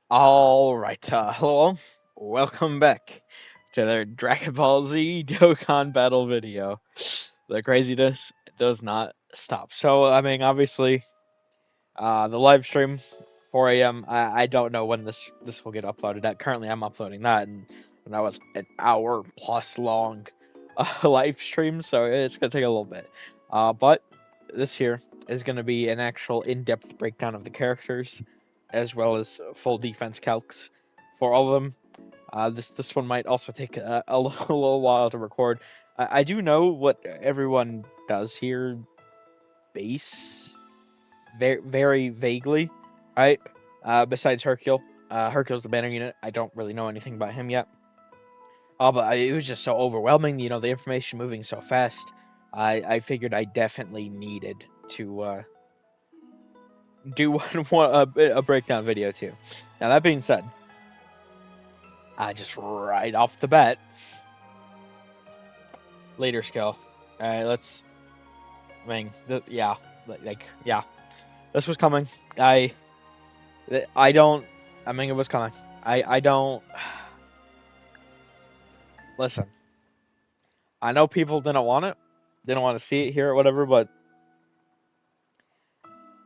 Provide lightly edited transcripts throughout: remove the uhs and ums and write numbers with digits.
Alright, hello, welcome back to the Dragon Ball Z Dokkan battle video. The craziness does not stop. So, I mean, obviously, the live stream, 4 a.m., I don't know when this will get uploaded at. Currently, I'm uploading that, and that was an hour plus long live stream, so it's going to take a little bit. But this here is going to be an actual in-depth breakdown of the characters, as well as full defense calcs for all of them. This one might also take a little while to record. I do know what everyone does here, very vaguely, right? Besides Hercule. Hercule's the banner unit. I don't really know anything about him yet. But it was just so overwhelming, the information moving so fast. I figured I definitely needed to do a breakdown video too. Now that being said, just right off the bat, leader skill. Let's. I mean, yeah, this was coming. I don't. I mean, it was coming. I don't. Listen, I know people didn't want it, didn't want to see it here or whatever, but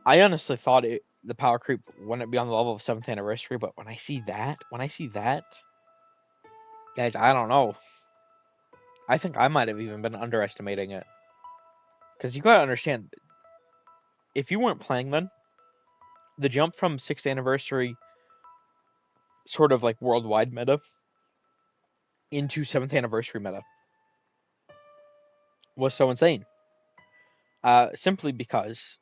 I honestly thought the power creep wouldn't be on the level of 7th anniversary. But when I see that, guys, I don't know. I think I might have even been underestimating it. Because you gotta understand, if you weren't playing then, the jump from 6th anniversary, sort of like worldwide meta, into 7th anniversary meta was so insane. Simply because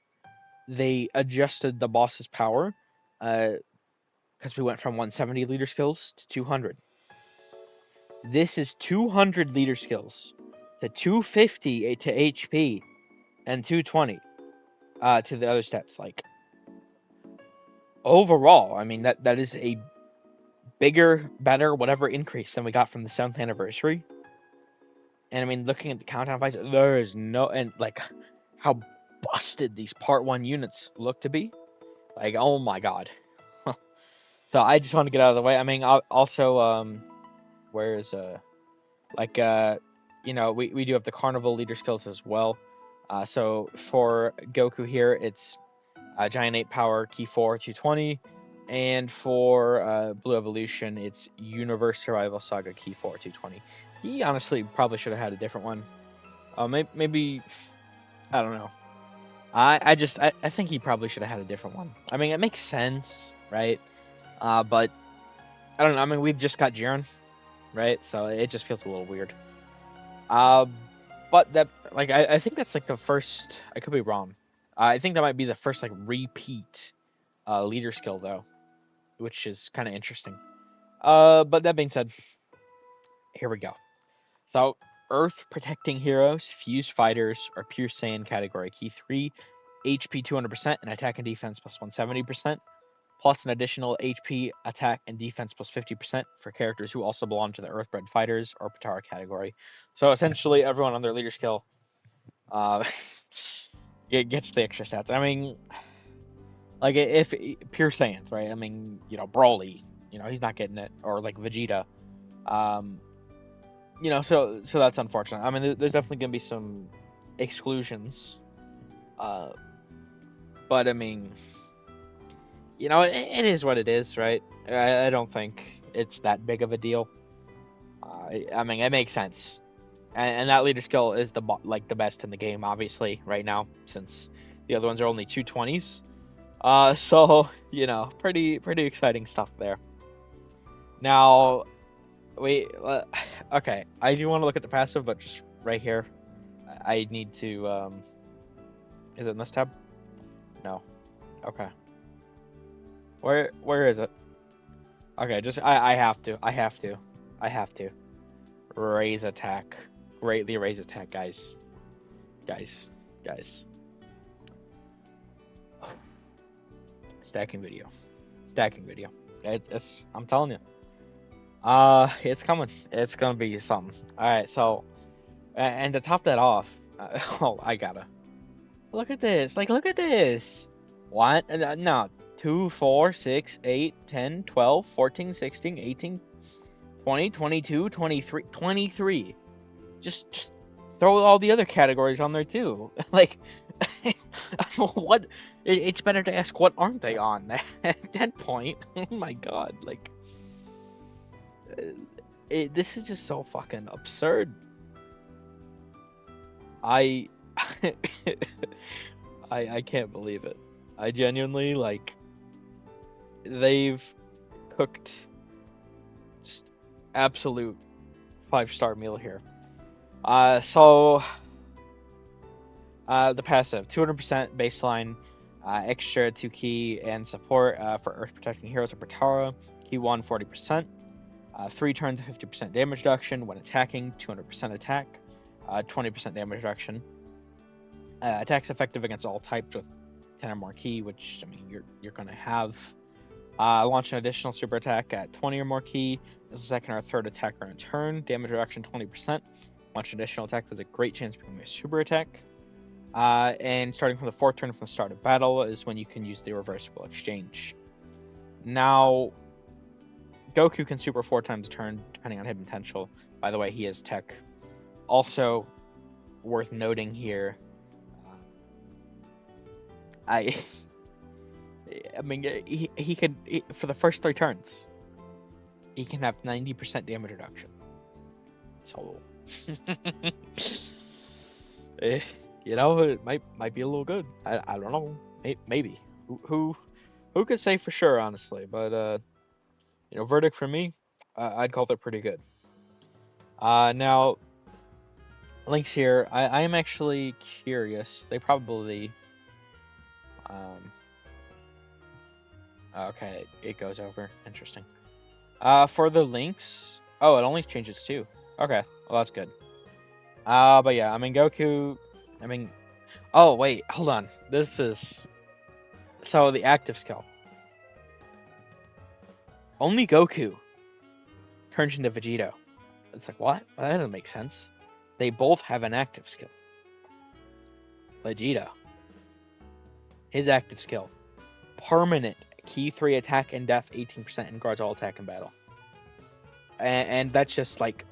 they adjusted the boss's power, because we went from 170 leader skills to 200. This is 200 leader skills to 250 to HP and 220 to the other stats. Like, overall, I mean, that is a bigger, better, whatever increase than we got from the 7th anniversary. And I mean, looking at the countdown fights, there is no, and like how busted these part 1 units look to be. Like, oh my god. So I just want to get out of the way. I mean, also, where's we do have the carnival leader skills as well. So for Goku here, it's Giant 8 Power, Key 4, 220. And for Blue Evolution, it's Universe Survival Saga, Key 4, 220. He honestly probably should have had a different one. Maybe I don't know. I think he probably should have had a different one. I mean, it makes sense, right? But I don't know. I mean, we've just got Jiren, right? So it just feels a little weird. But that, like, I think that's like the first. I could be wrong. I think that might be the first like repeat leader skill though, which is kind of interesting. But that being said, here we go. So Earth protecting heroes, fused fighters, or pure Saiyan category. Key 3, HP 200% and attack and defense plus 170%, plus an additional HP, attack, and defense plus 50% for characters who also belong to the Earthbred Fighters or Patara category. So essentially, everyone on their leader skill gets the extra stats. I mean, like, if pure Saiyans, right? I mean, Broly, he's not getting it, or like Vegeta. So that's unfortunate. I mean, there's definitely gonna be some exclusions, but I mean, it is what it is, right? I don't think it's that big of a deal. I mean, it makes sense, and that leader skill is the best in the game, obviously, right now, since the other ones are only 220s. So pretty exciting stuff there. Now, okay, I do want to look at the passive, but just right here, I need to. Is it in this tab? No. Okay. Where is it? Okay, just I have to raise attack, greatly raise attack, guys. Stacking video. It's I'm telling you. It's coming. It's gonna be something. All right, so and to top that off, I gotta look at this. Like, look at this. What? No, 2, 4, 6, 8, 10, 12, 14, 16, 18, 20, 22, 23, 23. Just throw all the other categories on there too. Like, what? It's better to ask what aren't they on at that point. Oh my god, like, this is just so fucking absurd. I can't believe it. I genuinely, like, they've cooked just absolute 5-star meal here. So the passive, 200% baseline, extra 2 key and support for Earth protecting heroes of Protara. Key 1, 40%. 3 turns, 50% damage reduction when attacking, 200% attack, 20% damage reduction. Attacks effective against all types with 10 or more key, which, I mean, you're gonna have. Launch an additional super attack at 20 or more key as a second or third attack on a turn. Damage reduction 20%. Launch an additional attack has a great chance of becoming a super attack. And starting from the 4th turn from the start of battle is when you can use the reversible exchange. Now, Goku can super 4 times a turn, depending on hit potential. By the way, he has tech. Also, worth noting here, I mean, he could, for the first 3 turns, he can have 90% damage reduction. So, you know, it might be a little good. I don't know. Maybe. Who could say for sure, honestly? But you know, verdict for me, I'd call it pretty good. Now, links here. I am actually curious. They probably okay, it goes over. Interesting. For the links, oh, it only changes 2. Okay, well, that's good. But yeah, I mean, Goku, I mean, oh, wait, hold on. This is, so the active skill. Only Goku turns into Vegito. It's like, what? Well, that doesn't make sense. They both have an active skill. Vegito, his active skill, permanent key 3 attack and def 18% and guards all attack in battle. And that's just like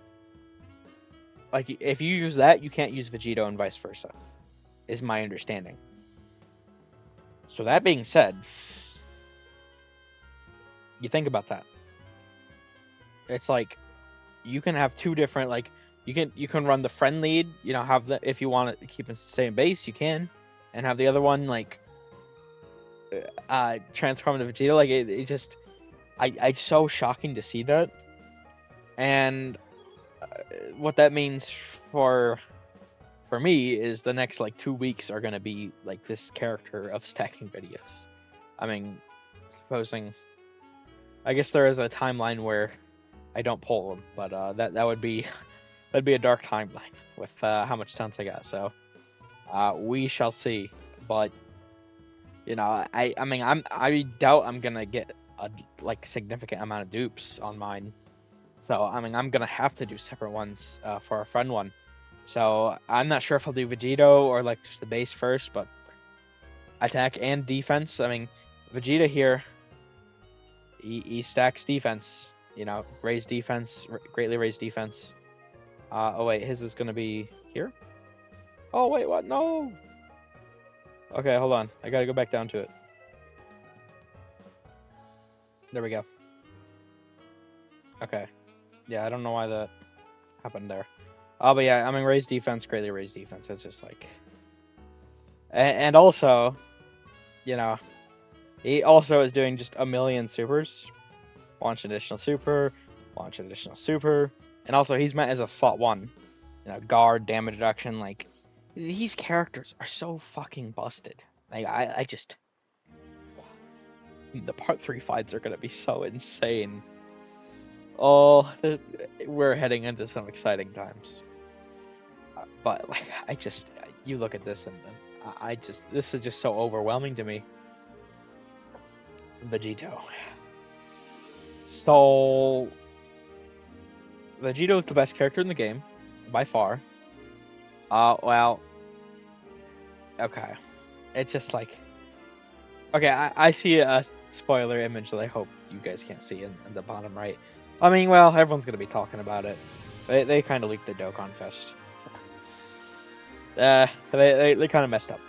if you use that, you can't use Vegito and vice versa, is my understanding. So that being said, you think about that. It's like you can have 2 different, like, you can run the friend lead, you know, have the, if you want to keep it the same base, you can, and have the other one like transform to Vegeta. Like, it just, it's so shocking to see that. And what that means for me is the next like 2 weeks are gonna be like this character of stacking videos. I mean, supposing, I guess there is a timeline where I don't pull them, but that would be, that'd be a dark timeline with how much stunts I got. So we shall see. But you know, I mean, I doubt I'm gonna get a like significant amount of dupes on mine. So I mean, I'm gonna have to do separate ones for a friend one. So I'm not sure if I'll do Vegito or like just the base first, but attack and defense. I mean, Vegeta here, he stacks defense. You know, raise defense, greatly raise defense. Oh wait, his is gonna be here. Oh wait, what? No. Okay, hold on. I gotta go back down to it. There we go. Okay. Yeah, I don't know why that happened there. Oh, but yeah, I mean, raise defense, greatly raise defense. It's just like, and also, you know, he also is doing just a million supers. Launch additional super, launch additional super, and also he's meant as a slot 1. You know, guard, damage reduction. Like, these characters are so fucking busted. Like, I just, the part 3 fights are gonna be so insane. Oh, we're heading into some exciting times. But like, you look at this and this is just so overwhelming to me. Vegito. So, Vegito is the best character in the game, by far. Well, okay. It's just like, okay, I see spoiler image that I hope you guys can't see in the bottom right. I mean, well, everyone's gonna be talking about it. They kind of leaked the Dokkan Fest. They kind of messed up.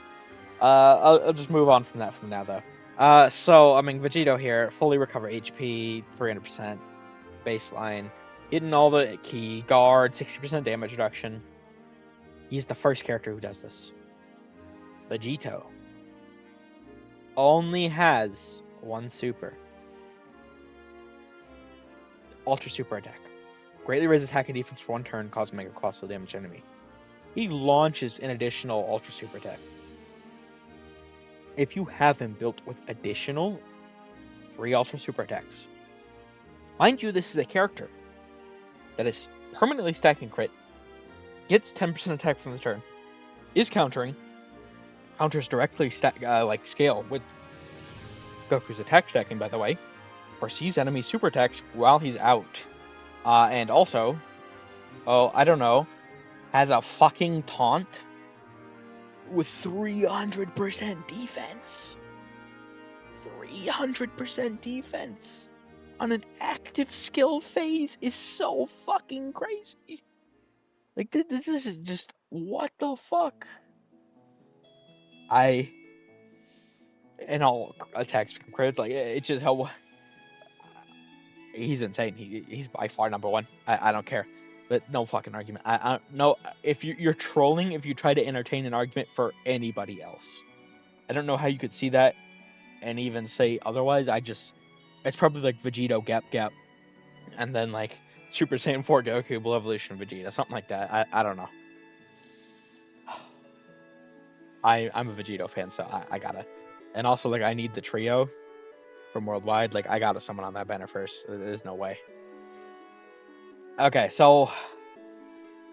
I'll just move on from that from now though. So I mean, Vegito here, fully recover HP, 300% baseline, hitting all the key guard, 60% damage reduction. He's the first character who does this. Vegito only has one super. Ultra super attack. Greatly raises attack and defense for one turn, causing mega colossal damage to enemy. He launches an additional ultra super attack. If you have him built with additional 3 ultra super attacks, mind you, this is a character that is permanently stacking crit, gets 10% attack from the turn, is countering, counters directly like scale with Goku's attack stacking, by the way, foresees enemy super attacks while he's out, and also, I don't know, has a fucking taunt with 300% defense. 300% defense on an active skill phase is so fucking crazy. Like, this is just, what the fuck? And all attacks from crits, like, it's just how, he's insane. He's by far number one. I don't care. But no fucking argument. I no. If you're trolling, if you try to entertain an argument for anybody else, I don't know how you could see that and even say otherwise. It's probably like Vegito gap, and then like Super Saiyan 4 Goku Blue Evolution Vegeta, something like that. I don't know. I'm a Vegito fan, so I gotta. And also, like, I need the trio from Worldwide. Like, I gotta summon on that banner first. There's no way. Okay, so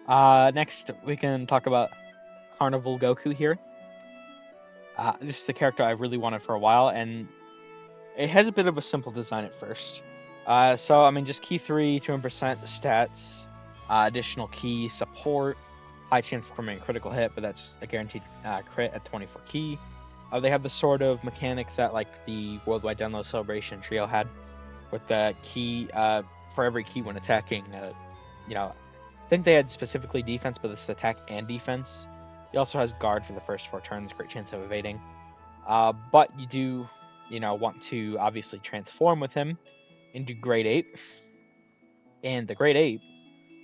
next we can talk about Carnival Goku here. This is a character I really wanted for a while, and it has a bit of a simple design at first. So, I mean, just key 3, 200% stats, additional key support, high chance of performing a critical hit, but that's a guaranteed crit at 24 key. They have the sort of mechanic that, like, the Worldwide Download Celebration trio had, with the key, for every key when attacking, I think they had specifically defense, but this is attack and defense. He also has guard for the first 4 turns, great chance of evading. But you do, want to obviously transform with him into Grade 8. And the Grade 8,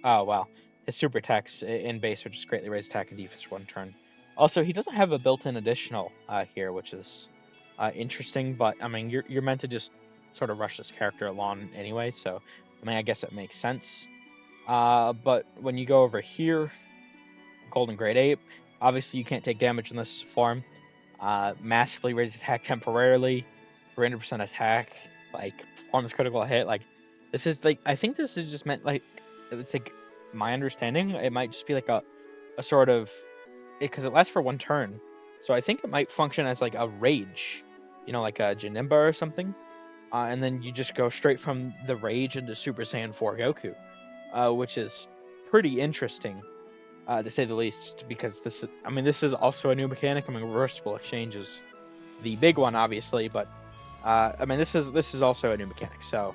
oh wow, his super attacks in base, which is greatly raise attack and defense for 1 turn. Also, he doesn't have a built-in additional here, which is interesting, but I mean, you're meant to just sort of rush this character along anyway, so I mean, I guess it makes sense. But when you go over here, Golden Grade 8, obviously you can't take damage in this form. Massively raise attack temporarily, 300% attack, like, performs critical hit. Like, this is, like, I think this is just meant, like, it's like, my understanding, it might just be like a sort of, because it lasts for 1 turn, so I think it might function as like a rage, like a Janemba or something, and then you just go straight from the rage into Super Saiyan 4 Goku, which is pretty interesting, to say the least, because this is also a new mechanic. I mean, reversible exchange is the big one, obviously, but I mean, this is also a new mechanic, so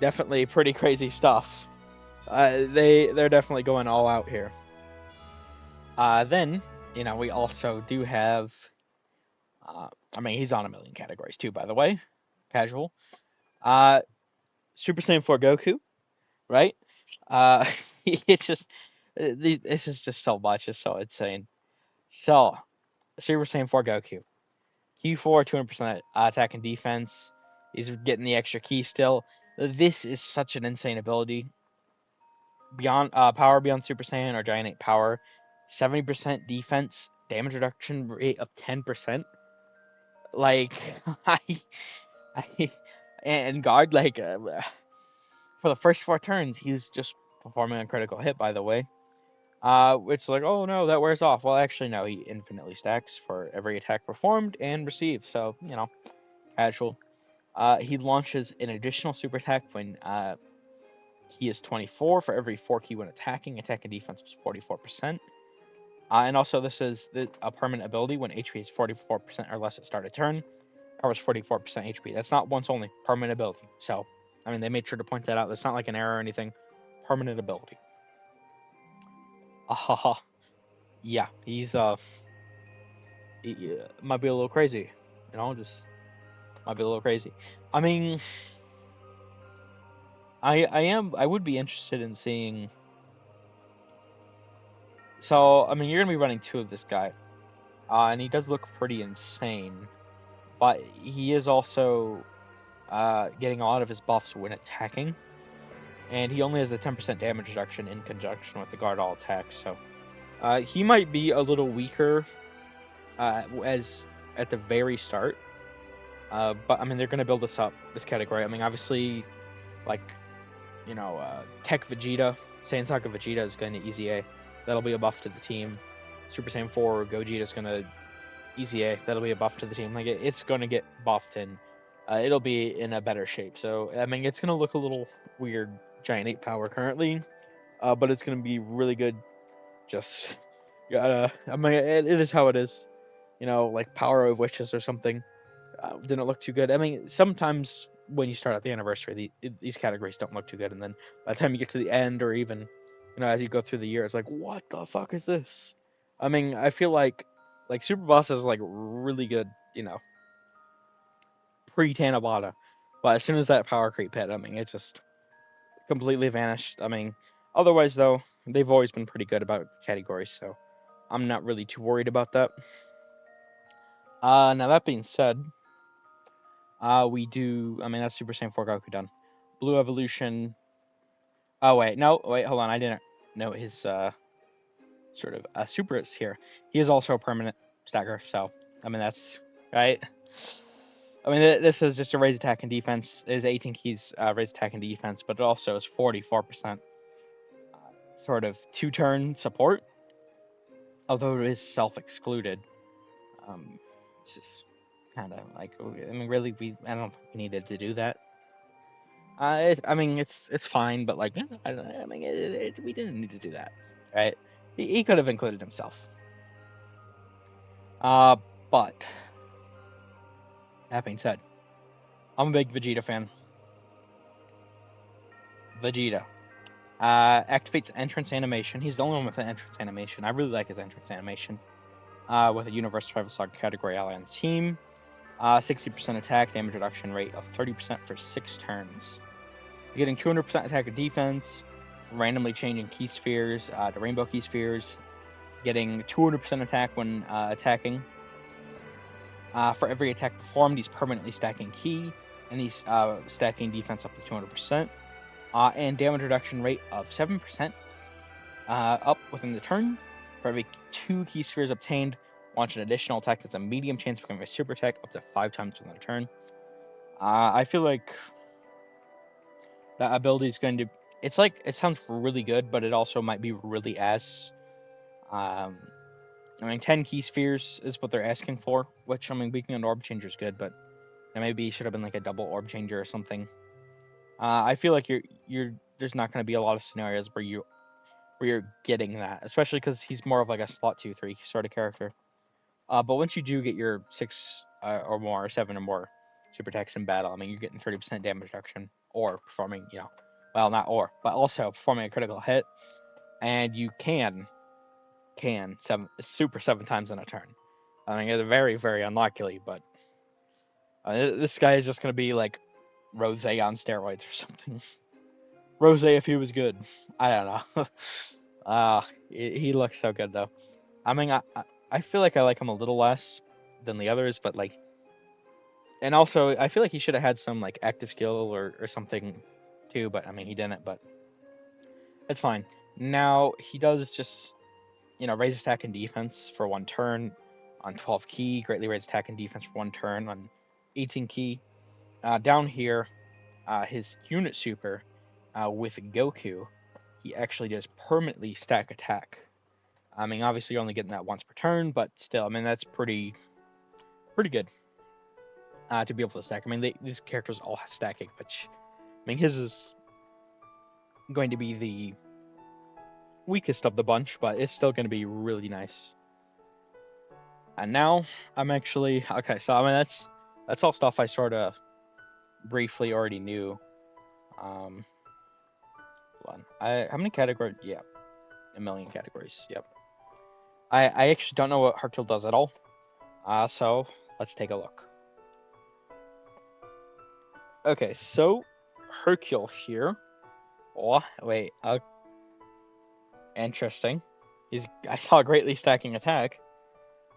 definitely pretty crazy stuff. They're definitely going all out here. Then, we also do have, I mean, he's on a million categories too, by the way. Casual. Super Saiyan 4 Goku, right? It's just, this is just so much. It's so insane. So, Super Saiyan 4 Goku. Q4, 200% attack and defense. He's getting the extra key still. This is such an insane ability. Beyond power beyond Super Saiyan or Giant 8 power, 70% defense, damage reduction rate of 10%. Like, I and guard, like, for the first 4 turns, he's just performing a critical hit, by the way. It's like, oh no, that wears off. Well, actually, no, he infinitely stacks for every attack performed and received, so, casual. He launches an additional super attack when he is 24 for every 4 key when attacking. Attack and defense was 44%. And also, this is a permanent ability when HP is 44% or less at start of turn. Powers 44% HP. That's not once only, permanent ability. So, I mean, they made sure to point that out. That's not like an error or anything. Permanent ability. Ahaha. Yeah, he's he, might be a little crazy. You know, just might be a little crazy. I mean, I would be interested in seeing. So, I mean, you're gonna be running 2 of this guy, and he does look pretty insane, but he is also getting a lot of his buffs when attacking, and he only has the 10% damage reduction in conjunction with the guard all attacks. So, he might be a little weaker as at the very start. But I mean, they're gonna build this up, this category. I mean, obviously, like, you know, Tech Vegeta, Saiyan Saga Vegeta is going to Easy A. That'll be a buff to the team. Super Saiyan 4 Gogeta is going to Easy A. That'll be a buff to the team. Like, it's going to get buffed, and it'll be in a better shape. So, I mean, it's going to look a little weird, Giant 8 power currently, but it's going to be really good. Just gotta, I mean, it is how it is. You know, like Power of Wishes or something. Didn't look too good. I mean, sometimes when you start at the anniversary, these categories don't look too good, and then by the time you get to the end, or even, you know, as you go through the year, it's like, what the fuck is this? I mean, I feel like Super Boss is like really good, you know, pre Tanabata, but as soon as that power creep hit, I mean, it just completely vanished. I mean, otherwise though, they've always been pretty good about categories, so I'm not really too worried about that. Now that being said, we do. I mean, that's Super Saiyan 4 Goku done. Blue Evolution. Oh wait, no, wait, hold on. I didn't note his sort of supers here. He is also a permanent stagger, so I mean that's right. I mean this is just a raise attack and defense. It is 18 keys raise attack and defense, but it also is 44% sort of 2-turn support. Although it is self-excluded, it's just kind of like, I mean, really, I don't think we needed to do that. I mean, it's fine, but like, I mean, we didn't need to do that, right? He could have included himself. But that being said, I'm a big Vegeta fan. Vegeta activates entrance animation. He's the only one with an entrance animation. I really like his entrance animation. With a Universe Survival Saga category ally on the team. 60% attack, damage reduction rate of 30% for 6 turns. You're getting 200% attack and defense, randomly changing key spheres to rainbow key spheres, getting 200% attack when attacking. For every attack performed, he's permanently stacking key, and he's stacking defense up to 200%. And damage reduction rate of 7% up within the turn. For every 2 key spheres obtained, launch an additional attack that's a medium chance of becoming a super attack up to 5 times within a turn. I feel like that ability is going to. It's like, it sounds really good, but it also might be really ass. I mean, 10 key spheres is what they're asking for, which, I mean, being an orb changer is good, but maybe it should have been like a double orb changer or something. I feel like there's not going to be a lot of scenarios where you're getting that, especially because he's more of like a slot 2-3 sort of character. But once you do get your 6 or more, or 7 or more super attacks in battle, I mean, you're getting 30% damage reduction, or performing, you know, well, not or, but also performing a critical hit, and you can 7 times in a turn. I mean, it's very, very unlikely, but this guy is just going to be like Rose on steroids or something. Rose if he was good. I don't know. He looks so good though. I mean, I feel like I like him a little less than the others, but like, and also I feel like he should have had some like active skill or something too, but I mean he didn't, but it's fine. Now he does just, you know, raise attack and defense for 1 turn on 12 key, greatly raise attack and defense for 1 turn on 18 key. Down here, his unit super with Goku, he actually does permanently stack attack. I mean, obviously you're only getting that once per turn, but still, I mean, that's pretty good to be able to stack. I mean, these characters all have stacking, which, I mean, his is going to be the weakest of the bunch, but it's still going to be really nice. And now I'm actually okay. So I mean, That's all stuff I sort of briefly already knew. Hold on. How many categories? Yeah, 1,000,000 categories. Yep. I actually don't know what Hercule does at all. So let's take a look. Okay, so Hercule here. Oh, wait. Interesting. I saw greatly stacking attack.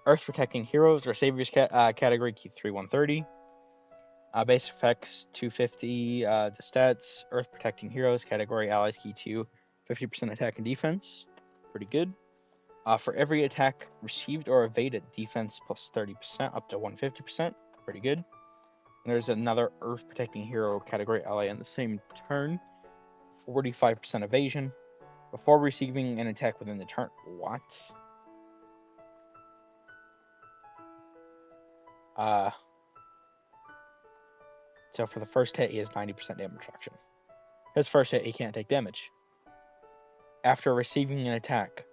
Earth protecting heroes or saviors category key 3 130. Base effects 250. The stats Earth protecting heroes category allies key 2 50% attack and defense. Pretty good. For every attack received or evaded, defense plus 30% up to 150%. Pretty good. And there's another Earth protecting hero category ally in the same turn. 45% evasion. Before receiving an attack within the turn. What? So for the first hit, he has 90% damage reduction. His first hit, he can't take damage. After receiving an attack,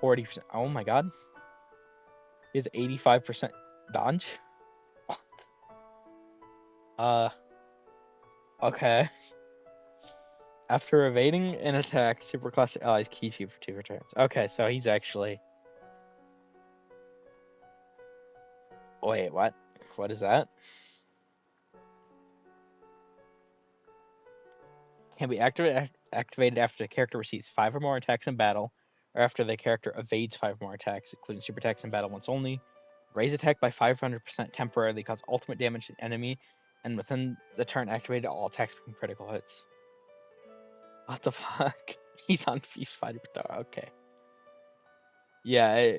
40%. Oh my god. He has 85% dodge? What? Okay. After evading an attack, superclass allies key 2 for 2 returns. Okay, so he's actually... Wait, what? What is that? Can be activated after the character receives 5 or more attacks in battle, or after the character evades 5 or more attacks, including super attacks in battle once only. Raise attack by 500% temporarily, cause ultimate damage to enemy, and within the turn activated, all attacks become critical hits. What the fuck? He's fighting. Okay. Yeah,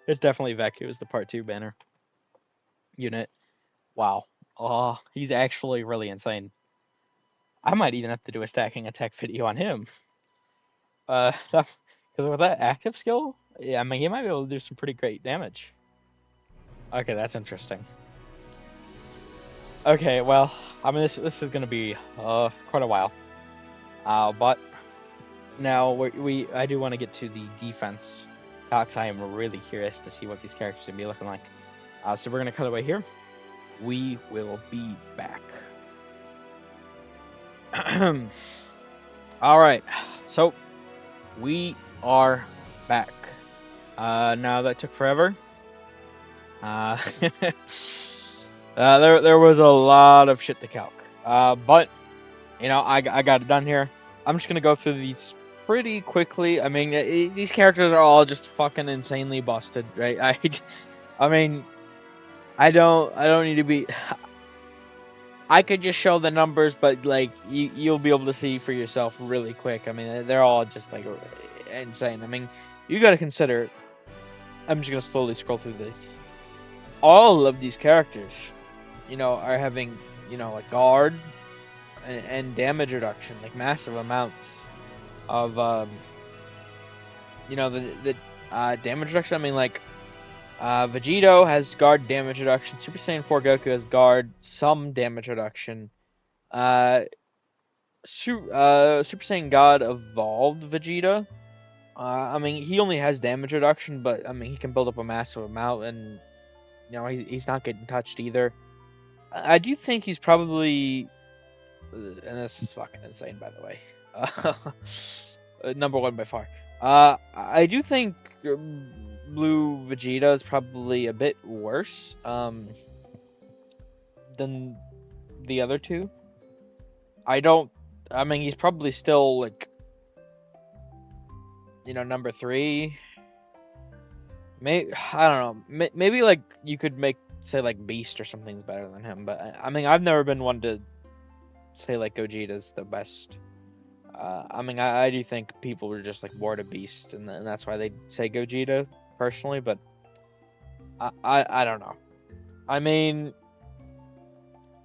it's definitely Vec. It was the part 2 banner unit. Wow. Oh, he's actually really insane. I might even have to do a stacking attack video on him. Because with that active skill, yeah, I mean, he might be able to do some pretty great damage. Okay, that's interesting. Okay, well, I mean, this is gonna be quite a while. But now I do want to get to the defense calcs. I am really curious to see what these characters are gonna be looking like. So we're gonna cut away here. We will be back. All right, so we are back. Now that took forever. There was a lot of shit to calc. But you know, I got it done here. I'm just gonna go through these pretty quickly. I mean, these characters are all just fucking insanely busted, right? I mean, I don't need to be. I could just show the numbers, but like you'll be able to see for yourself really quick. I mean, they're all just like insane. I mean, you got to consider. I'm just gonna slowly scroll through this. All of these characters, you know, are having, you know, like guard and damage reduction, like massive amounts of you know, the damage reduction. I mean, like Vegito has guard damage reduction. Super Saiyan 4 Goku has guard some damage reduction. Super Saiyan God evolved Vegeta. I mean, he only has damage reduction, but I mean, he can build up a massive amount, and you know, he's not getting touched either. I do think he's probably, and this is fucking insane, by the way. Number 1 by far. I do think Blue Vegeta is probably a bit worse than the other two. I mean, he's probably still like, you know, number 3. Maybe, I don't know. Maybe like you could say like Beast or something's better than him. But I mean, I've never been one to say like Gogeta's the best. I mean, I do think people were just like bored of Beast, and that's why they say Gogeta personally. But I don't know. I mean,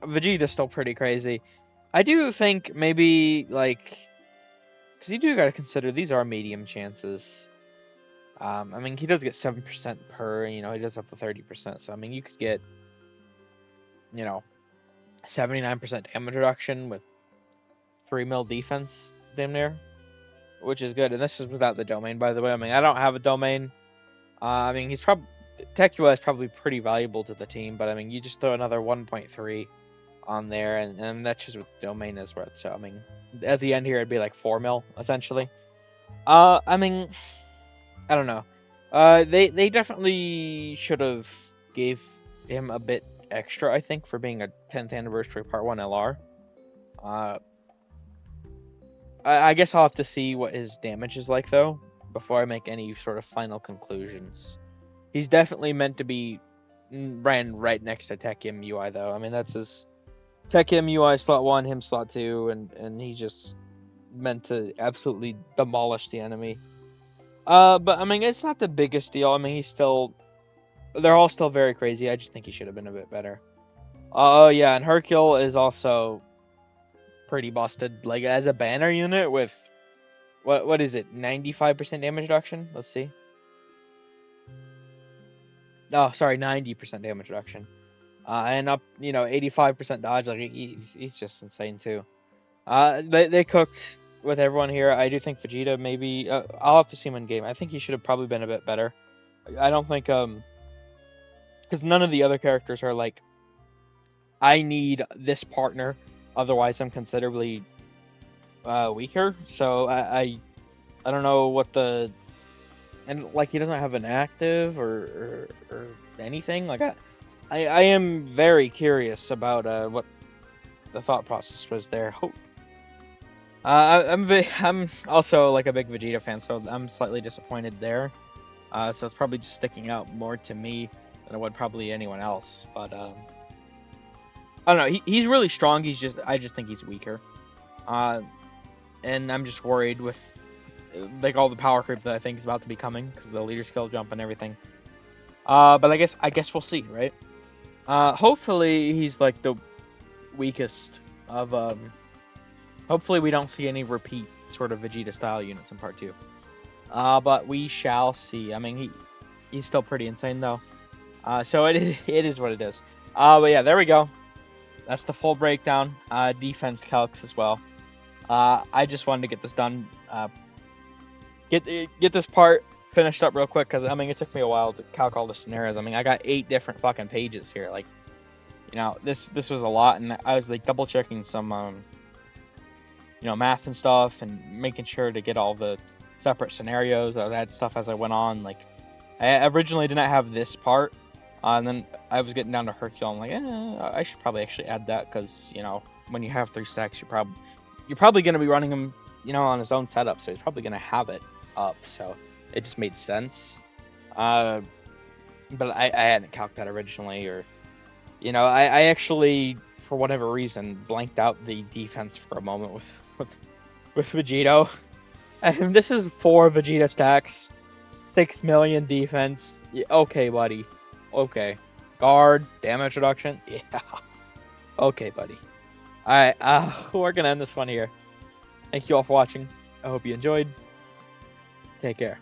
Vegeta's still pretty crazy. I do think maybe like, because you do got to consider these are medium chances. I mean, he does get 7% per. You know, he does have the 30%. So I mean, you could get, you know, 79% damage reduction with 3 mil defense, damn near, which is good. And this is without the domain, by the way. I mean, I don't have a domain. I mean, he's tech-UI is probably pretty valuable to the team, but I mean, you just throw another 1.3 on there, and that's just what the domain is worth. So I mean, at the end here, it'd be like 4 mil essentially. I mean, I don't know. They definitely should have gave him a bit extra, I think, for being a 10th anniversary Part 1 LR. I guess I'll have to see what his damage is like, though, before I make any sort of final conclusions. He's definitely meant to be ran right next to Tech-M UI, though. I mean, that's his Tech-M UI slot 1, him slot 2, and he's just meant to absolutely demolish the enemy. But, I mean, it's not the biggest deal. I mean, they're all still very crazy. I just think he should have been a bit better. Oh, yeah, and Hercule is also pretty busted. Like, as a banner unit with, what is it, 95% damage reduction? Let's see. Oh, sorry, 90% damage reduction. And up, 85% dodge. Like, he's just insane, too. They cooked with everyone here. I do think Vegeta maybe, I'll have to see him in game. I think he should have probably been a bit better. I don't think, because none of the other characters are like, I need this partner, otherwise I'm considerably weaker. So I don't know what and like he doesn't have an active or anything. Like I am very curious about what the thought process was there. I'm also like a big Vegeta fan, so I'm slightly disappointed there. So it's probably just sticking out more to me than it would probably anyone else. But I don't know. He's really strong. I just think he's weaker. And I'm just worried with like all the power creep that I think is about to be coming because of the leader skill jump and everything. But I guess we'll see, right? Hopefully he's like the weakest of hopefully we don't see any repeat sort of Vegeta style units in part 2. But we shall see. I mean he's still pretty insane though. So it is what it is. But yeah, there we go. That's the full breakdown. Defense calcs as well. I just wanted to get this done. Get this part finished up real quick because I mean it took me a while to calc all the scenarios. I mean I got 8 different fucking pages here. Like, this was a lot, and I was like double checking some math and stuff and making sure to get all the separate scenarios. I had stuff as I went on. Like I originally didn't have this part, and then I was getting down to Hercule. I'm like, I should probably actually add that because when you have 3 stacks, you're probably going to be running him on his own setup, so he's probably going to have it up. So it just made sense. But I hadn't calculated that originally, or I actually, for whatever reason, blanked out the defense for a moment with Vegito. And this is 4 Vegeta stacks, 6 million defense. Yeah, okay, buddy. Okay. Guard, damage reduction. Yeah. Okay, buddy. Alright, we're gonna end this one here. Thank you all for watching. I hope you enjoyed. Take care.